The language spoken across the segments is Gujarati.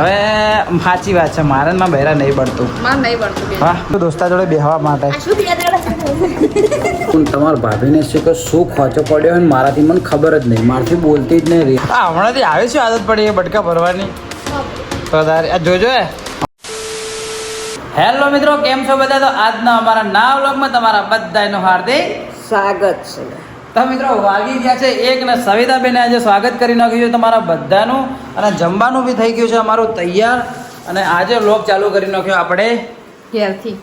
હવે સાચી વાત છે, મારે માં બહેરા નહીં પડતું. હા, તો દોસ્તા જોડે બેહવા માટે તમારા ભાભીને છે કે શું ખોચો પડ્યો હોય મારાથી મને ખબર જ નહીં, મારાથી બોલતી જ નહીં રહી. હા, હમણાંથી આવે છે આદત પડી એ બટકા ભરવાની. તો તારે આ જોજો. હેલો મિત્રો, કેમ છો બધા? તો આજના અમારા નવા વ્લોગમાં તમારા બધાનું હાર્દિક સ્વાગત છે. તો મિત્રો વાગી ગયા છે 1 ને સવિતાબેને આજે સ્વાગત કરી નાખ્યું છે તમારા બધાનું, અને જમવાનું બી થઈ ગયું છે અમારું તૈયાર. અને આજે વ્લોગ ચાલુ કરી નાખ્યો આપણે ઘેરથી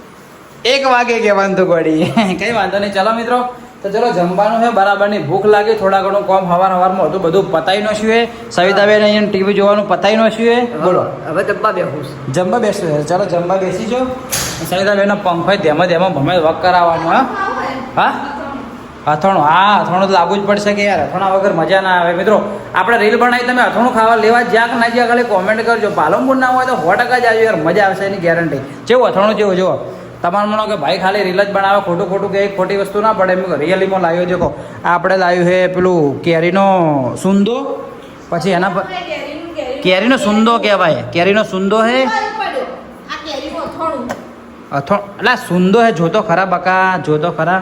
1 વાગે કહેવાનું તો પડી. કંઈ વાંધો નહીં, ચલો મિત્રો. તો ચલો જમવાનું છે, બરાબરની ભૂખ લાગી, થોડા ઘણું કામ સવારમાં હતું બધું પતાવી નાખ્યું. સવિતાબેન અહીંયા ટીવી જોવાનું પતાવી નાખ્યું. બોલો હવે જમવા બેસું. જમવા બેસવું છે. ચાલો જમવા બેસી જાઓ. સવિતાબેનનો પંખો તેમાં ભમે વક કરાવવાનું. હા અથાણું, હા અથાણું તો લાવવું જ પડશે કે યાર, અથાણા વગર મજા ના આવે. મિત્રો આપણે રીલ બનાવી, તમે અથાણું ખાવા લેવા જ્યાં કે ના જ્યાં ખાલી કોમેન્ટ કરજો. પાલનપુર ના હોય તો 100% જ આવજો યાર, મજા આવશે એની ગેરંટી. જેવું અથાણું જેવું જુઓ. તમારે માનો કે ભાઈ ખાલી રીલ જ બનાવે, ખોટું કે ખોટી વસ્તુ ના પડે. એમ રિયલીમાં લાવ્યો દેખો, આપણે લાવ્યું છે પેલું કેરીનો સુંદો, પછી એના પર કેરીનો સુંદો કહેવાય, કેરીનો સુંદો હે અથાણું. એટલે સુંદો હે, જોતો ખરા બકા, જોતો ખરા.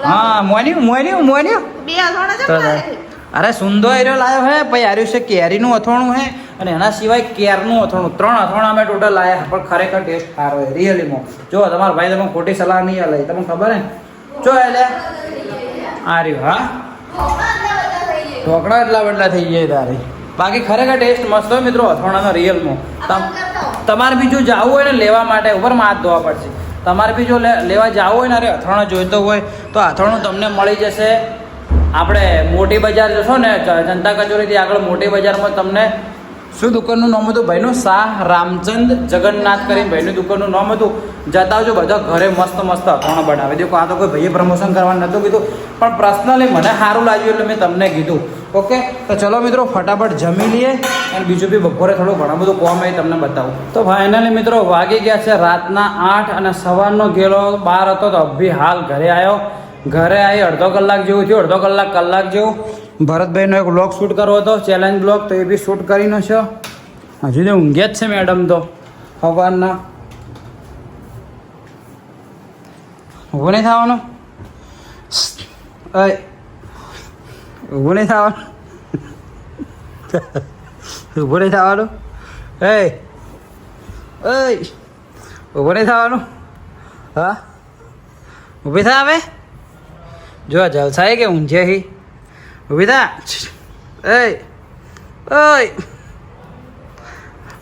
હા મોન્યું અરે સુંદો એરિયો લાવ્યો હે, પછી આર્યું છે કેરીનું અથાણું હે, અને એના સિવાય કેરનું અથાણું. 3 અથાણા અમે ટોટલ લાવ્યા, પણ ખરેખર ટેસ્ટ સારો હોય રિયલીમાં. જો તમારા ભાઈ તમે ખોટી સલાહ નહીં આલે, તમને ખબર હે. જો એટલે આર્યું હા ઢોકળા એટલા બદલા થઈ જાય તારી. બાકી ખરેખર ટેસ્ટ મસ્ત હોય મિત્રો અથાણાનો રિયલમાં. તમારે બી જો જવું હોય ને લેવા માટે, ઉપરમાં હાથ ધોવા પડશે. તમારે બી જો લેવા જવું હોય ને, અરે અથાણું જોઈતો હોય તો અથાણું તમને મળી જશે. આપણે મોટી બજાર જશો ને, જનતા કચોરીથી આગળ મોટી બજારમાં તમને શું દુકાનનું નામ હતું ભાઈનું? શાહ રામચંદ જગન્નાથ કરીને ભાઈનું દુકાનનું નામ હતું. જતા આવજો, બધા ઘરે મસ્ત મસ્ત અથાણું બનાવે. દેખો આ તો કોઈ ભાઈએ પ્રમોશન કરવાનું નહોતું કીધું, પણ પર્સનલી મને સારું લાગ્યું એટલે મેં તમને કીધું. ઓકે, તો ચલો મિત્રો ફટાફટ જમી લઈએ, અને બીજું બી બપોરે થોડું ઘણું બધું કોમ એ તમને બતાવું. તો ફાઇનલી મિત્રો વાગી ગયા છે રાતના 8, અને સવારનો ગયેલો 12 હતો, તો અભી હાલ ઘરે આવ્યો. ઘરે આવી અડધો કલાક જેવું થયું, અડધો કલાક જેવું. ભરતભાઈનો એક બ્લોગ શૂટ કરવો હતો, ચેલેન્જ બ્લોગ, તો એ બી શૂટ કરીને છે. હજુ તો ઊંઘે જ છે મેડમ તો સવારના. ઊભું નહીં થવાનું, ઊભું નહીં થવાનું, ઊભું નહીં થવાનું, ઊભું નહીં થવાનું. હા ઊભી થા હવે. જો જલસાય કે ઊંઝે હી ઊભી થા.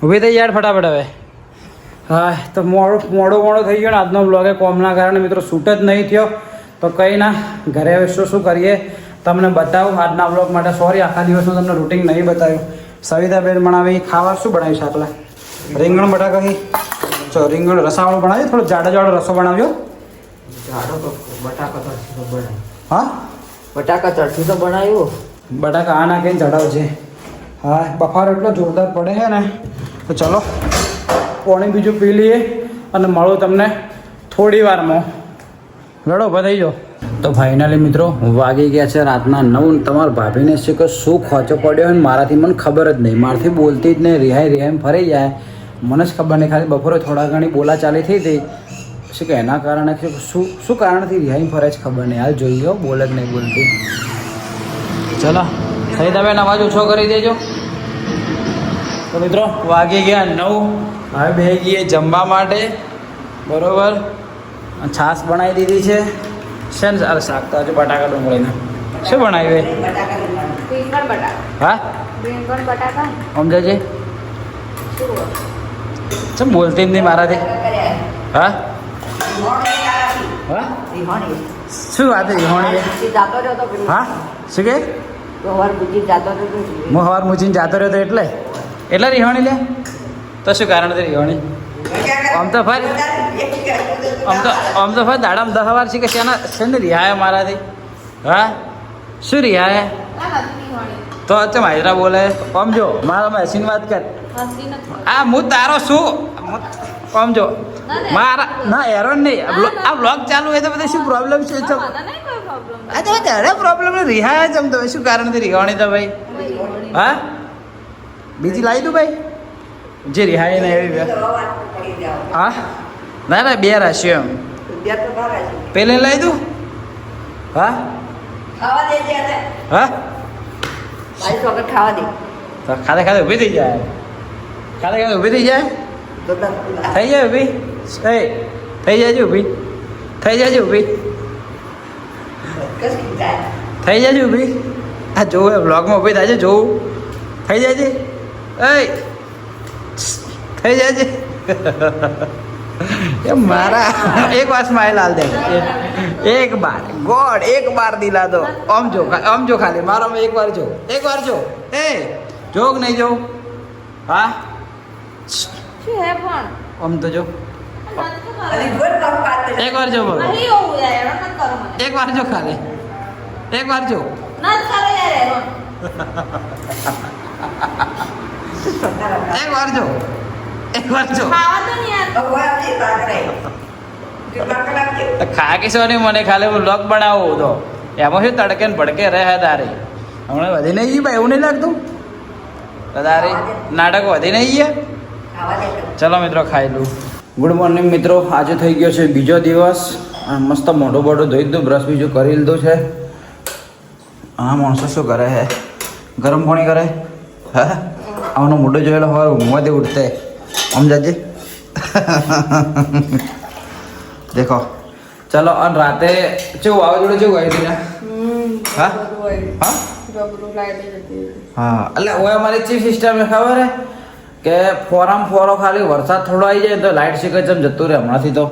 ઊભી થઈ યાર ફટાફટ હવે. હા તો મોડો થઈ ગયો ને આજનો બ્લોગ, એ કોમના કારણે મિત્રો શૂટ જ નહીં થયો. તો કંઈ ના, ઘરે હવે શું કરીએ તમને બતાવું આજના બ્લોગ માટે. સોરી આખા દિવસનું તમને રૂટિન નહીં બતાવ્યું. સવિતાબેન બનાવી ખાવા શું બનાવ્યું છે? આટલા રીંગણ બટાકા. જો રીંગણ રસાવાળું બનાવ્યું, થોડો જાડો રસો બનાવ્યો. જાડો તો બટાકા ચડથી તો બનાવ્યું. હા બટાકા ચડથી તો બનાવ્યું. બટાકા આ નાખીને ચડાવજે. હા બફારો એટલો જોરદાર પડે છે ને. તો ચલો પાણી બીજું પી લઈએ, અને મળું તમને થોડી વારમાં. લડો બધાઈ જાઓ. તો ફાઇનલી મિત્રો વાગી ગયા છે રાતના 9. તમારા ભાભીને છે કે શું ખોચો પડ્યો હોય મારાથી મને ખબર જ નહીં, મારાથી બોલતી જ નહીં, રિહાઈ ફરી જાય. મને જ ખબર નહીં, ખાલી બપોરે થોડા ઘણી બોલા ચાલી થઈ હતી. શું કે એના કારણે શું કારણથી રિહાઈ ફરે જ ખબર નહીં. હાલ જોઈ લો, બોલ જ નહીં બોલતી. ચલો સવિતાબેન અવાજ ઓછો કરી દેજો. તો મિત્રો વાગી ગયા 9. હવે બે ગઈએ જમવા માટે. બરોબર, છાશ બનાવી દીધી છે. શેન અરે શાક તો હજુ બટાકા ડુંગળીના શું બનાવ્યું? હા સમજાજે. ચમ બોલતી નહીં મારાથી? હા હા શું વાત રિહોણી? હા શું કે? હું સવાર મૂચીને જતો રહ્યો હતો એટલે રિહોણી લે. તો શું કારણ હતી રિહોણી? આમ તો ફર દાડામાં 10 વાર છે કે શેને રિહાય મારાથી? હા શું રિહાય? તો ચમ હાજરા બોલે? આમ જો મારા હસીને વાત કર. આ હું તારો શું આમ જો મારા ના હેરોન નહીં. આ બ્લોગ ચાલુ હોય તો બધા શું પ્રોબ્લેમ છે? આ તો ત્યારે પ્રોબ્લેમ રિહાય છે. શું કારણથી રિહાણી તો ભાઈ? હા બીજી લાવી દઉં ભાઈ? જે રિહાઈ ને એવી બે. હા ના ના બે રાશિ એમ પેલે લઈ દઉં. હા હા ખાવા દે તો ખાતે ખાતે ઊભી થઈ જાય. ખાતે ખાતે ઊભી થઈ જાય. થઈ જાય ઊભી. થઈ જાય ઊભી. થઈ જાય ઊભી. થઈ જાય ઊભી. આ જોવું બ્લોગમાં ઊભી થાય છે જોવું. થઈ જાય છે. થઈ જાય છે. એ મારા એક વાર સ્માઈલ હાલ દે. એક બાર ગોડ એક બાર દિલા દો. આમ જો ખાલી મારો એક વાર જો. એક વાર જો. જો કે નહીં જો. હા શું હે પણ આમ તો જો. એક વાર જો બોલો. એક વાર જો ખાલી. એક વાર જો. એક વાર જો. એક વાર જો. ખા કે સોની મને ખાલી હું લોક બનાવું તો એમાં શું તડકે ને ભડકે રહે તારે હમણાં વધી નહીં ભાઈ એવું નહીં લાગતું તારે નાટક વધી નહીં ગયા. ચલો મિત્રો ખાઈ લઉં. ગુડ મોર્નિંગ મિત્રો. આજે થઈ ગયો છે બીજો દિવસ. મસ્ત મોઢું બોઢું ધોઈ દીધું બ્રશ બીજું કરી લીધું છે. હા માણસો શું કરે હે ગરમ પાણી કરે. હા આવનો મોઢું જોયેલો હોય ઊંઘમાંથી ઉઠતે સમજાજી. દેખો ચલો અને રાતે કેવું વાવાઝોડું કેવું આવ્યું ને. હા હા હા એટલે ઓય અમારી ચીફ સિસ્ટમ ખબર હે કે ફોરો ખાલી વરસાદ થોડો આવી જાય તો લાઇટ શીખે છે જતું રહે. હમણાંથી તો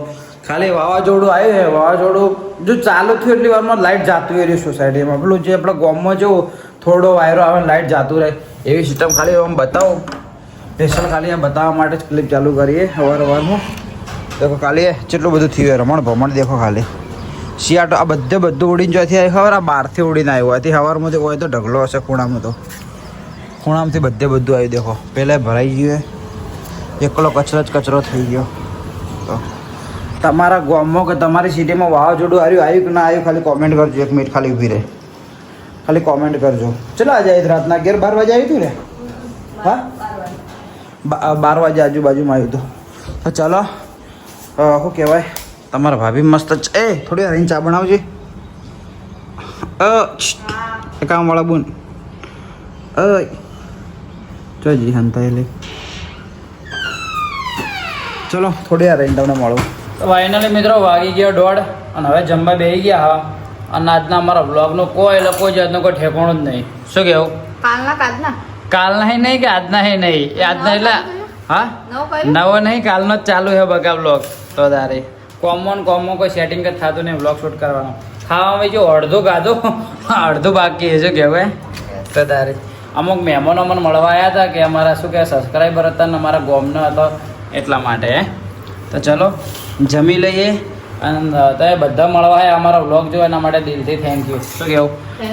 ખાલી વાવાઝોડું આવ્યું છે. વાવાઝોડું જો ચાલુ થયું એટલી વારમાં લાઇટ જાતું રહી સોસાયટીમાં. પેલું જે આપણા ગામમાં જેવું થોડો વાયરો આવે લાઇટ જાતું રહે એવી સિસ્ટમ ખાલી આમ બતાવો સ્પેશિયલ ખાલી આ બતાવવા માટે જ ક્લિપ ચાલુ કરીએ સવારમાં. દેખો ખાલી કેટલું બધું થયું રમણ ભમણ. દેખો ખાલી શિયાળો આ બધું ઉડીને જોઈથી આવી ખબર આ બહારથી ઉડીને આવ્યું હોયથી સવારમાંથી હોય તો ઢગલો હશે ખૂણામાં. તો ખૂણામાંથી બધું આવ્યું. દેખો પહેલાં ભરાઈ ગયું એકલો કચરો થઈ ગયો. તો તમારા ગામમાં કે તમારી સિટીમાં વાવાઝોડું આવ્યું કે ના આવ્યું ખાલી કોમેન્ટ કરજો. 1 મિનિટ ખાલી ઊભી રહે ખાલી કોમેન્ટ કરજો. ચલો આજે રાતના 11-12 વાગે આવ્યું હતું ને. હા 12 વાગે આજુબાજુમાં આવ્યું હતું. તો ચલો શું કહેવાય તમારા ભાભી મસ્ત થોડી વાર ચા બનાવજે. કામવાળા બોન જોજી હંતાયેલી. ચલો થોડી વાર રહીને તમને મળું. તો ફાઇનલી મિત્રો વાગી ગયો 1:30 અને હવે જમવા બેસી ગયા. હા અને આજના અમારા બ્લોગનું કોઈ જાતનું કોઈ ઠેકાણું જ નહીં. શું કહેવું કાલના નહીં કે આજના નહીં એ આજના એટલે હા નવો નહીં કાલનો જ ચાલુ છે બગા બ્લોગ. તો તારે કોમો કોઈ સેટિંગ જ થતું નહીં બ્લોગ શૂટ કરવાનું. ખાવામાં જો અડધું ગાધું અડધું બાકી છે. શું કહેવાય તો તારે અમુક મહેમાનો મને મળવા આવ્યા હતા કે અમારા શું કહેવાય સબસ્ક્રાઈબર હતા ને અમારા ગોમનો હતો એટલા માટે. તો ચલો જમી લઈએ અને તમે બધા મળવા આવ્યા અમારા બ્લોગ જો એના માટે દિલથી થેન્ક યુ. શું કહેવું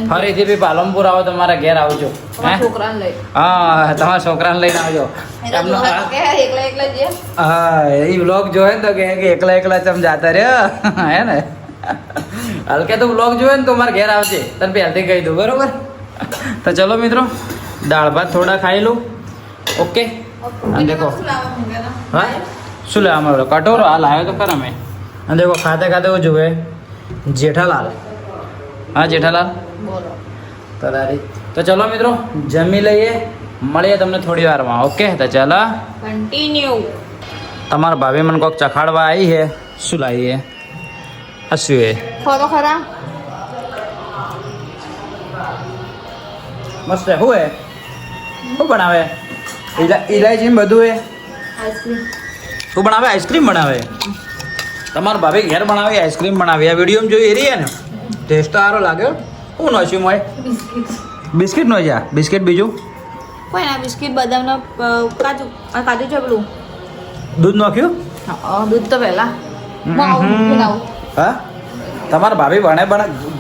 ફરીથી બી પાલનપુર આવો તો મારા ઘેર આવજો. હા તમારા છોકરાને લઈને આવજો. હા એ બ્લોગ જોયે ને તો કે એકલા ચમ જાતા રે હે ને હલકે તો બ્લોગ જોયે ને તો મારા ઘેર આવજે તને પહેલથી કહી દઉં બરોબર. તો ચલો મિત્રો દાળ ભાત થોડા ખાઈ લઉં. ઓકે અને દેખો હા શું લે અમારો કટોરો હાલ આવ્યો તો ખરા મેં. અને દેખો ખાતે એવું જુએ જેઠાલાલ. હા જેઠાલાલ તરારી. તો ચલો મિત્રો જમી લઈએ મળીએ તમને થોડી વારમાં. ઓકે તો ચાલો કન્ટિન્યુ. તમારા ભાભી મને કોઈક ચખાડવા આવી છે. શું લાવીએ હસ્યું એ ખરા મસ્ત શું હે શું બનાવે ઇલાયચી બધું એ શું બનાવે આઈસ્ક્રીમ બનાવે. તમારા ભાભી ઘેર બનાવી આઈસ્ક્રીમ બનાવી આ વિડીયોમાં જોઈ રહી ને ટેસ્ટ સારો લાગ્યો. શું નોચ્યું મોય બિસ્કિટ નોચ્યા બિસ્કિટ બીજું કોઈ ના બિસ્કિટ બદામનો કાજુ ચપલું દૂધ નાખ્યું. દૂધ તો પહેલા હા તમારા ભાભી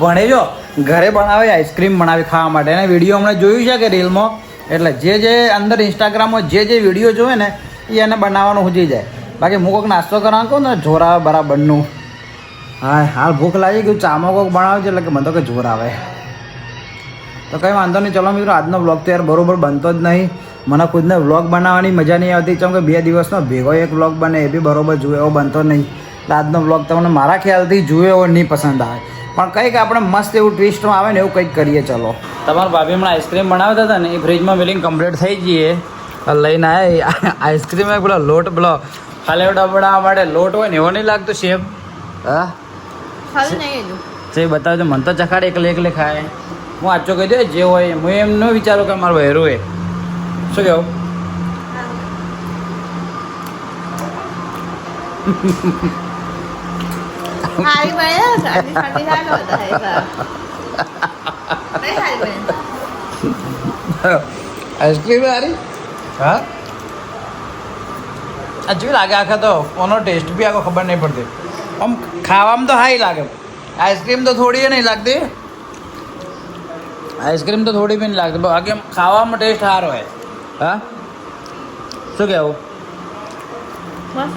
ભણે જો ઘરે બનાવે આઈસ્ક્રીમ બનાવી ખાવા માટે એને વિડીયો હમણાં જોયું છે કે રીલમાં. એટલે જે અંદર ઇન્સ્ટાગ્રામમાં જે વિડીયો જોવે ને એ એને બનાવવાનું સૂચી જાય. બાકી હું કોઈક નાસ્તો કરવાનું કહું ને જોર આવે બરાબરનું. હા હાલ ભૂખ લાગી ગયું ચામાં કોઈક બનાવે છે એટલે કે મને તો કંઈ જોર આવે. તો કંઈ વાંધો નહીં. ચલો મિત્રો આજનો બ્લોગ તો યાર બરોબર બનતો જ નહીં. મને ખુદને વ્લોગ બનાવવાની મજા નહીં આવતી કેમ કે 2 દિવસનો ભેગો એક વ્લોગ બને એ બી બરોબર જુએ એવો બનતો નહીં. આજનો વ્લોગ તમને મારા ખ્યાલથી જુએ એવો નહીં પસંદ આવે પણ કંઈક આપણે મસ્ત એવું ટ્વિસ્ટમાં આવે ને એવું કંઈક કરીએ. ચલો તમારા ભાભી હમણાં આઈસ્ક્રીમ બનાવતા હતા ને એ ફ્રીજમાં મિલિંગ કમ્પ્લીટ થઈ જઈએ લઈને આવ્યા આઈસ્ક્રીમ પેલો લોટ પેલો ફાલેવડા બનાવવા માટે લોટ હોય ને એવો નહીં લાગતો શેપ? હા ખાલી નહીં હજુ. જે બતાવજો મને તો ચખાડે એકલે ખાય. હું આચો કહી દે જે હોય હું એમ ન વિચારું કે મારું વહેરું હોય. શું કહું? હારી બને સાડી સાડી હાલો હતા નહીં હારી બને. આઈસ્ક્રીમ હારી? હા હજુ લાગે આખા તો કોનો ટેસ્ટ બી આખો ખબર નહીં પડતી. આમ ખાવામાં તો હાઈ લાગે. આઈસ્ક્રીમ તો થોડી નહીં લાગતી. આઈસ્ક્રીમ તો થોડી બી નહીં લાગતી બાકી આમ ખાવામાં ટેસ્ટ સારો હોય. હા શું કહેવું? મસ્ત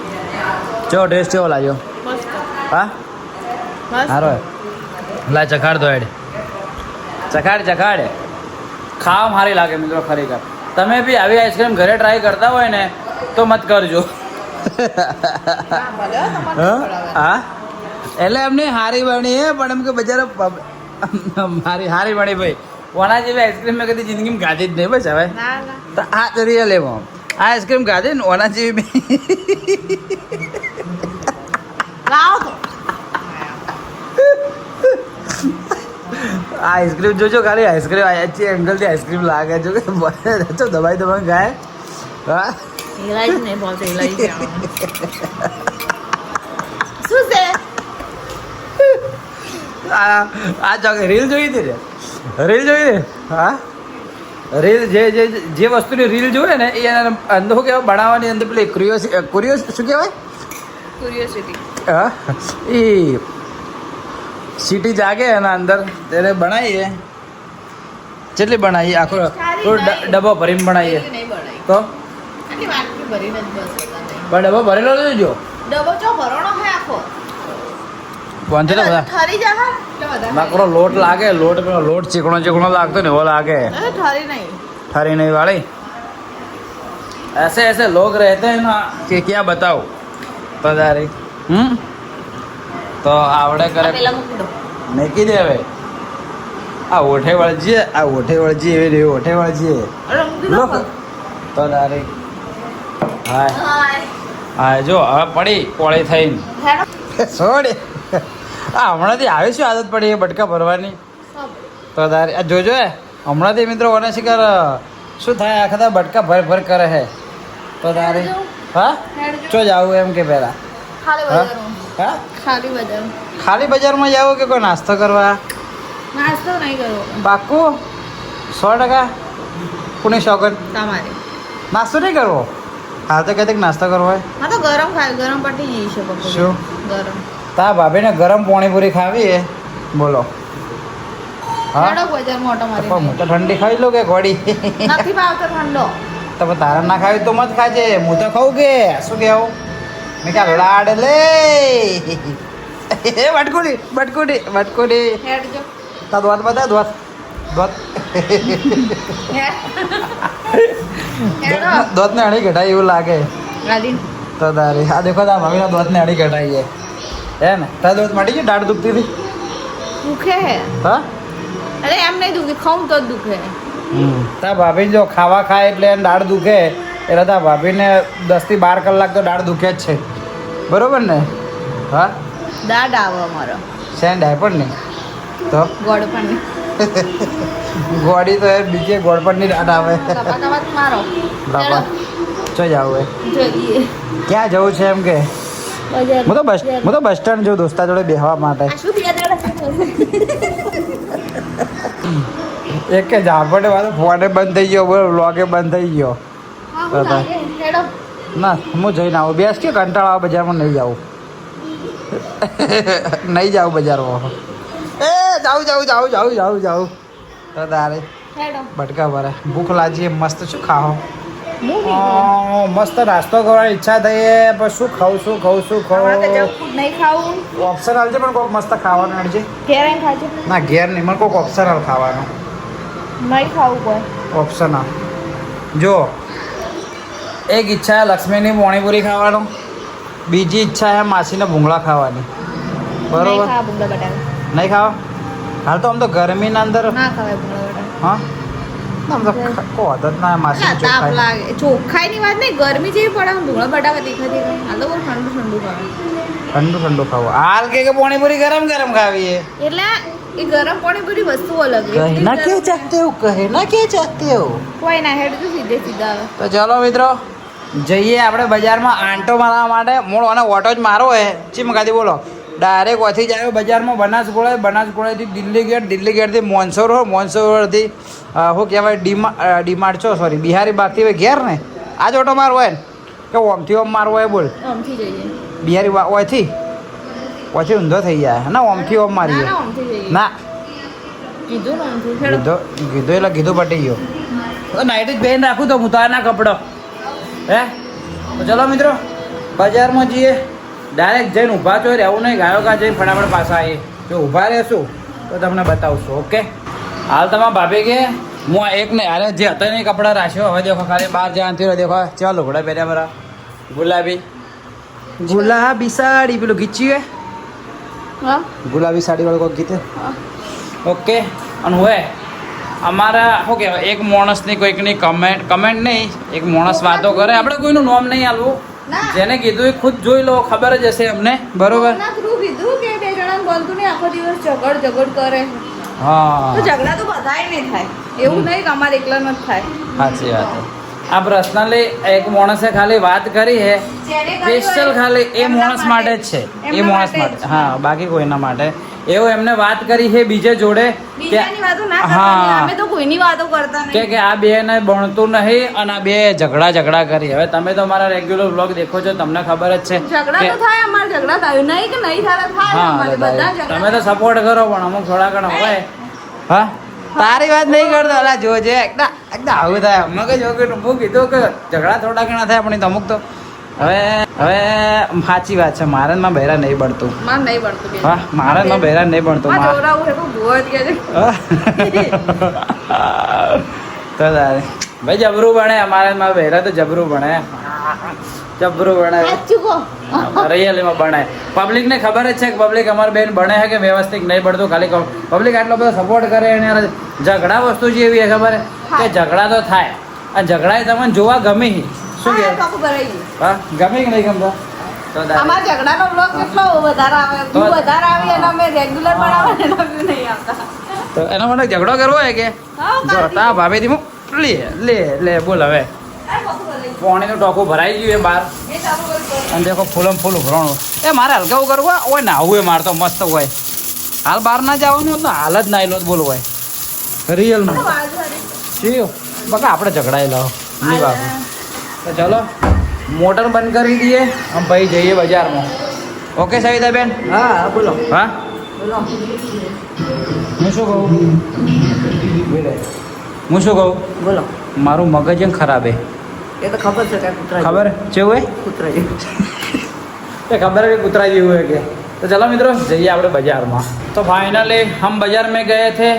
ચો ટેસ્ટ કેવો લાગ્યો? મસ્ત હા મસ્ત. સારો હોય. લા ચખાડ દો એડ ચખાડ ખાવામાં સારી લાગે મિત્રો ખરેખર. તમે બી આવી આઈસ્ક્રીમ ઘરે ટ્રાય કરતા હોય ને તો મત કરજો. હા ભલે હો, તમારે હા ખવડાવે. હા એટલે એમની હારી બની હે પણ એમ કે બજારે મારી હારી બની ભાઈ ઓના જેવી આઈસ્ક્રીમ મેં કદી જિંદગીમાં ખાધી જ નહીં બસ હવે. ના ના તો આ તો રિયલ એમ આ આઈસ્ક્રીમ ખાધી ને ઓના જેવી બી લાવો તો. આ આઈસ્ક્રીમ જોજો ખાલી આઈસ્ક્રીમ આછી એંગલથી આઈસ્ક્રીમ લાગે જો કે દબાઈ ખાય. હા ઇલાજ નહીં ભાવતો ઇલાજ શું છે? આ ચોક રીલ જોઈ હતી ને રીલ જોઈ ને હા રીલ જે વસ્તુની રીલ જોવે ને એ અંદર શું કહેવાય બનાવવાની અંદર પેલી કુરિયોસ શું કહેવાય? ક્યુરિયોસિટી. હા એ સીટી જાગે એના અંદર તેને બનાવીએ. કેટલી બનાવીએ? આખો ડબ્બો ભરીને બનાવીએ નહીં બનાવી. તો આટલી વાટકી ભરીને જ બસ હતા નહીં. પણ ડબ્બો ભરેલો જોજો. ડબ્બો ચો ભરણો હે આખો. વાંચો તો બધા ઠરી જા હા એટલે બધા. નાકડો લોટ લાગે પેલો લોટ ચીકણો લાગતો ને એવો લાગે. અરે ઠરી નહીં. ठहरी नहीं वाली ऐसे लोग रहते हैं ना कि क्या बताओ पधारी तो आवड़े करे પેલા મૂકી દો. મેકી દે હવે. આ ઓઠે વળજીએ એવી ઓઠે વળજીએ અરે મૂકી દો. લો પધારી. હાય હાય. હાય જો હવે પડી કોળી થઈને હેડો. છોડે આ હમણાંથી આવી શું આદત પડી એ બટકા ભરવાની સબ. પધારી. આ જોજો હમણાંથી મિત્રો ઓને શિકાર શું થાય આખા બટકા ભર કરે હે. પધારી. હા હેડજો. ચો જાવું એમ કે પહેલા? ખાલી હા બજારમાં. હા ખાલી બજાર. ખાલી બજારમાં જાવ કે કોઈ નાસ્તો કરવા? નાસ્તો નહીં કરવો. પાક્કું 100%? કોની શોખન તમારે. નાસ્તો નહીં કરવો? હા તો કહેते નાસ્તો કરવો હોય હા તો ગરમ ખાય ગરમ પટી જઈ છે પપ્પા. શું? ગરમ. તા ભાભીને ગરમ પાણીપુરી ખાવી હે બોલો. હા હેડો બજારમાં ઓટો મારી. હું તો ઠંડી ખાઈ લઉં કે ઘોડી? નથી ભાવતો ઠંડો. તમે તારા ના ખાવી તો મત ખાજે હું તો ખાઉં કે શું કહેવું? મેં ક્યાં લાડ લે એ વટકુડી હેડજો. તા દોત બતા દોત હેડો. દોતને અડી ઘટાય એવું લાગે ગાડી. તો તારી આ દેખો તા મમ્મીના દોતને અડી ઘટાઈ છે હે ને? તારા દોત મટી ગઈ દાઢ દુખતી હતી? દુખે હે. હા અરે એમ નહીં દુખે ખાઉં તો જ દુખે. તા ભાભી જો ખાવા ખાય એટલે એને દાઢ દુખે એટલે તા ભાભીને 10 થી 12 કલાક તો દાઢ દુખે જ છે બરોબર ને? હા દાઢ આવે અમારો. સેન્ડ ડાયપર ને તો ગોળ પણ ગોળી તો બીજે ગોળપણની દાઢ આવે. કપા કપા મારો. બાપા ચો જાવ હે જોઈએ. ક્યાં જવું છે એમ કે? બજાર. હું તો બસ સ્ટેન્ડ જઉં દોસ્તા જોડે બેહવા માટે. આ શું બીજા દાડા એક કે ઝાપડે વાળો ફોને બંધ થઈ ગયો બોલો વ્લોગે બંધ થઈ ગયો. હા હું લાગે હેડો. ના હું જઈને આવું બેસ કે કંટાળો આવે બજારમાં નહીં જાઉં નહીં જાઉં બજારમાં એ જાઉં તો તારે હેડો. બટકા ભરે ભૂખ લાગી મસ્ત શું ખાઓ મૂવી. મસ્ત નાસ્તો કરવાની ઈચ્છા થઈ પણ શું ખાઉં હમણાં તો જંક ફૂડ નહીં ખાવું. ઓપ્શન આવજે પણ કોઈક મસ્ત ખાવાનું આવજે. ઘેર આવીને ખાજો. ના ઘેર નહીં મને કોઈક ઓપ્શનલ ખાવાનું નહીં ખાવું કોઈ. ઓપ્શનલ જો એક ઈચ્છા છે લક્ષ્મીની પાણીપુરી ખાવાનો, બીજી ઈચ્છા છે માસીના ભૂંગળા ખાવાની. બરોબર? નહીં ખાવા ભૂંગળા બટાકા. નહીં ખાવા? હાલ તો આમ તો ગરમીના અંદર ના ખવાય ભૂંગળા બટાકા. હા આમ તો કોદ જ ના માસી તાપ ચોખાઈ. લાગે. ચોખાઈની વાત નહીં, ગરમી જેવી પડે આમ ભૂંગળા બટાકા તીખા તીખા. હાલ તો બહુ ઠંડુ ઠંડુ ખાવે. ઠંડુ ઠંડુ ખાવું. હાલ કે પાણીપુરી ગરમ ગરમ ખાવી છે. એટલે એ ગરમ પાણીપુરી વસ્તુ અલગ. कहना क्या चाहते हो, कहना क्या चाहते हो? કોઈ ના હેડ તો સીધે સીધા આવે. તો ચલો મિત્રો જઈએ આપણે બજારમાં આંટો મારવા માટે. મૂળ અને ઓટો જ મારો હે ચી મગાદી બોલો. ડાયરેક્ટ ઓથી જાય બજારમાં બનાસકોળાથી દિલ્હી ગેટ, દિલ્હી ગેટથી મોનસોર રોડ, મોનસોર રોડથી શું કહેવાય ડીમાર્ટ છો સોરી બિહારી બાગથી હવે ઘેર ને આ જ ઓટો મારવો હોય ને કે ઓમથી ઓમ મારવો હોય બોલ. ઓમથી જઈએ. બિહારી ઓયથી ઓછી ઊંધો થઈ જાય ના ઓમથી ઓમ મારીએ ના ઓમથી જઈએ. ના કીધું ને ઓમથી. હેડો. કીધું એટલે કીધું પટી ગયો. તો નાઇટ જ પહેરીને રાખું તો હું તારના કપડો હે. તો ચલો મિત્રો બજારમાં જઈએ. ડાયરેક્ટ જઈને ઊભા છો રહેવું નહીં, ગાયો કા જઈને ફટાફટ પાછા આવીએ. જો ઊભા રહેશું તો તમને બતાવશું. ઓકે હાલ તમારા ભાભી કે હું આ એક ને અરે જે હતા નહીં કપડાં રાખ્યો હવે દેખો ખાલી બહાર જવાથી દેખો ચાલો લુગડા પહેર્યા બરા ગુલાબી સાડી પેલું ગીચ્યું હા ગુલાબી સાડી વાળું કોઈ ગીતે. હા. ઓકે અને હોય અમારા શું કહેવાય એક માણસની કોઈકની કમેન્ટ નહીં, એક માણસ વાતો કરે આપણે કોઈનું નામ નહીં આલવું. ના. જેને કીધું એ ખુદ જોઈ લો, ખબર જ હશે અમને. બરોબર? ના થ્રુ કીધું કે બે જણાને બોલતું નહીં, આખો દિવસ ઝઘડ કરે. હા તો ઝઘડા તો બધાય નહીં થાય, એવું નહીં કે અમારે એકલાનો જ થાય. સાચી વાત છે. આ પર્સનલી એક માણસે ખાલી વાત કરી છે જેને કરી સ્પેશિયલ હોય, ખાલી એ એમના માણસ માટે જ છે. એ એમના માણસ માટે જ. માટે હા, બાકી કોઈના માટે એવું એમને વાત કરી છે બીજે જોડે બીજાની વાતો ના હા. કરવાની, અમે તો કોઈની વાતો કરતા નહીં. કે આ બે ને ભણતું નહીં અને આ બે ઝઘડા કરી. હવે તમે તો મારા રેગ્યુલર વ્લોગ દેખો છો, તમને ખબર જ છે ઝઘડા કે તો થાય, અમારે ઝઘડા થાય નહીં કે નહીં થાય, થાય અમારે બધા હા ઝઘડા તમે તો સપોર્ટ કરો પણ અમુક થોડા ઘણા હોય. હા તારી વાત નહીં કરતો અલા જોજે એકદમ આવું થાય મગજ વગર હું કીધું કે ઝઘડા થોડા ઘણા થાય પણ એ તો અમુક તો હવે સાચી વાત છે. મારે માં બહેરા નહીં પડતું. માર નહીં ભણતું બેન. હા મારે માં બહેરા નહીં પડતું. માર જોરાવું છે, પણ ભૂવા જ કહે છે. તો તારે ભાઈ જબરું ભણે અમારે માં બહેરા તો જબરું ભણે સાચું કહો. રિયલીમાં ભણે. પબ્લિક ને ખબર જ છે કે પબ્લિક અમારી બેન ભણે છે કે વ્યવસ્થિત નહીં ભણતું. ખાલી પબ્લિક આટલો બધો સપોર્ટ કરે અને યાર ઝઘડા વસ્તુ જે એવી છે ખબર કે ઝઘડા તો થાય અને ઝઘડા એ તમને જોવા ગમે શું હા, કે ટોકું ભરાઈ ગયું. હા ગમે કે નહીં ગમતો તો તારે. અમારા ઝઘડાનો બ્લોગ કેટલો વધારે આવે, view વધારે આવે અને અમે રેગ્યુલર બનાવે ને એના view નહીં આવતા. તો એના માટે ઝઘડો કરવો હોય કે હા, જો તા ભાભીથી હું લે બોલ હવે આ ટોકું ભરાઈ ગયું. પાણીનું ટોકું ભરાઈ ગયું એ બહાર એ ચાલુ કરી દો. અને દેખો ફૂલમ ફૂલ ઉભરાણું. એ મારે હલકાવું કરવું હોય ને આવું એ મારે તો મસ્ત હોય. હાલ બહાર ના જવાનું તો હાલ જ ના એલો જ બોલવું હોય રિયલમાં. તો બાજુ વાળી. જીઓ બકા આપણે ઝઘડાયેલો ની બાબુ. તો ચલો મોટર બંધ કરી દઈએ આમ ભાઈ જઈએ બજારમાં. ઓકે સવિતાબેન? હા બોલો હા બોલો હું શું કહું બોલો મારું મગજ એમ ખરાબ હે. એ તો ખબર છે કે કૂતરા ખબર કેવું હે? કૂતરા જેવું. એ ખબર है कि कुतरा जी हुए के. तो चलो मित्रों जाइए આપણે बाजार तो फाइनली हम बाजार में गए थे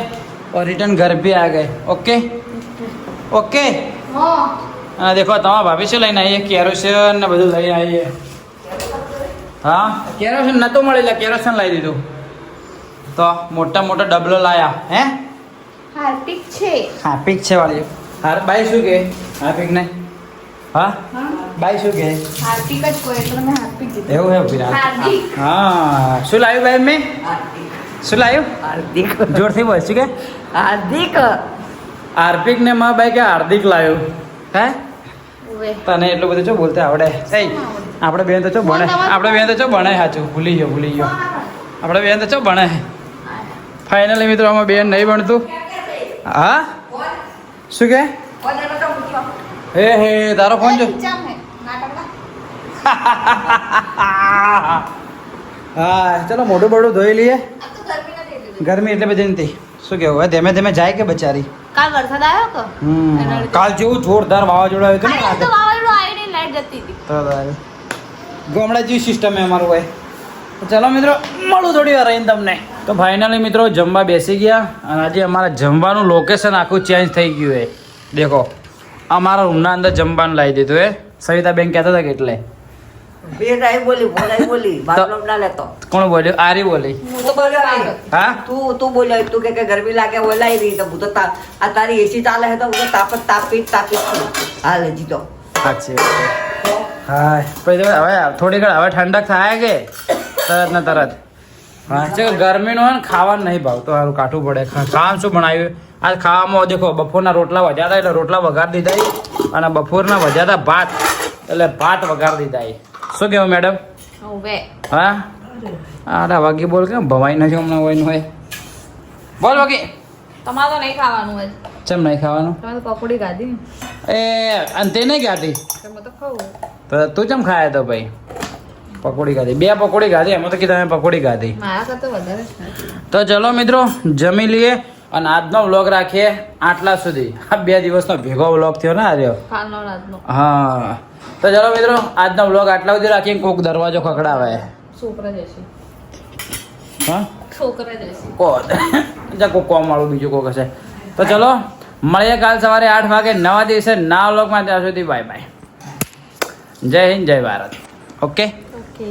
और रिटर्न घर पे आ गए. ओके ओके હા. देखो તમારા ભાભી શું લઈને આવીએ કેરોસીન ને બધું લઈ આવીએ. હા કેરોસીન નતો મળે એટલે કેરોસીન લાવી દીધું. તો મોટા ડબલો લાયા હે. હાર્પિક છે. હાર્પિક છે વાળી. બાઈ શું કે હાર્પિક ને? હા હા, બાઈ શું કે? હાર્પિક જ કોઈ એટલે મેં હાર્પિક કીધું. એવું હે વિરાટ. હાર્દિક. હા શું લાવ્યું બાઈ મેં? શું લાવ્યું? હાર્દિક જોરથી બોલ શું કે? હાર્દિક હાર્દિક ને માં બાઈ કે હાર્દિક લાવ્યું હે? ઓવે. તને એટલું બધું ચો બોલતે આવડે? સહી આપણે બેન તો ચો ભણે, આપણે બેન તો ચો ભણે સાચું ભૂલી ગયો આપણે બેન તો ચો ભણે. ફાઇનલી મિત્રો આમાં બેન નહીં ભણતું. હા શું કે? હે તારો ફોન જો. એક્ઝામ હે. નાટકના. હા ચલો મોઢું બોઢું ધોઈ લઈએ. આ તો ગરમી નથી એટલી. ગરમી એટલે બધી નથી. શું કેવું હવે ધીમે ધીમે જાય કે બચારી? કાલ વરસાદ આવ્યો કે? એના લીધે. કાલ જેવું જોરદાર વાવાઝોડું આવ્યું હતું ને આ તો રાતે. વાવાઝોડું આવી નહીં, લાઈટ જતી હતી. તો તારે ગામડા જેવી સિસ્ટમ અમારું હોય. તો ચાલો મિત્રો મળું થોડી વાર રહીને તમને. તો ફાઇનલી મિત્રો જમવા બેસી ગયા અને આજે અમારા જમવાનું લોકેશન આખું ચેન્જ થઈ ગયું છે. દેખો અમારા રૂમના અંદર જમવાનું લાવી દીધું એ સવિતાબેન કહેતા હતા કે એટલે બે ટાઈમ બોલી બોલાઈ બોલી મારું નામ ના લેતો કોણ બોલ્યું આરી બોલી હું તો બોલ્યો નહીં. હા તું બોલ્યો તું કે ગરમી લાગે બોલાઈ રહી તો હું તો આ તારી એસી ચાલે છે તો હું તો તાપી છું. હાલે જીતો સાચી હા પછી તો હવે થોડી ઘણી હવે ઠંડક થાય કે તરત ને તરત હા છે ગરમીનું હોય ને ખાવાનું નહીં ભાવતું સારું કાઠું પડે ખાવાનું શું બનાવ્યું આજ ખાવામાં દેખો બપોરના રોટલા વધ્યા હતા એટલે રોટલા વઘાર દીધા અને બપોરના વધ્યા હતા ભાત એટલે ભાત વઘાર દીધા શું કેવું મેડમ હવે હા અરે વાગી બોલ કેમ ભવાઈ નથી હમણાં હોય હોય બોલ વાગી તમારે તો નહીં ખાવાનું હોય ચમ નહીં ખાવાનું તમે તો પકોડી ખાધી ને. એ અને તે નહીં ખાધી તમે તો ખાવું તો તું ચમ ખાયા તો ભાઈ પકોડી ખાધી 2 પકોડી ખાધી એમાં તો કીધું તમે પકોડી ખાધી મારા કરતા વધારે જ ખાધી. તો ચલો મિત્રો જમી લઈએ અને આજનો વ્લોગ રાખીએ આટલા સુધી આ 2 દિવસનો ભેગો વ્લોગ થયો ને આજે કાલનો રાતનો હા તો ચલો મિત્રો આજનો વ્લોગ આટલા સુધી રાખીએ કોક દરવાજો ખખડાવે છોકરા જશે હા છોકરા જશે કોણ જા કોક કોમ વાળું બીજું કોક હશે તો ચલો મળીએ કાલ સવારે 8 વાગે નવા દિવસે નવા વ્લોગમાં ત્યાં સુધી બાય બાય જય હિન્દ જય ભારત ઓકે ઓકે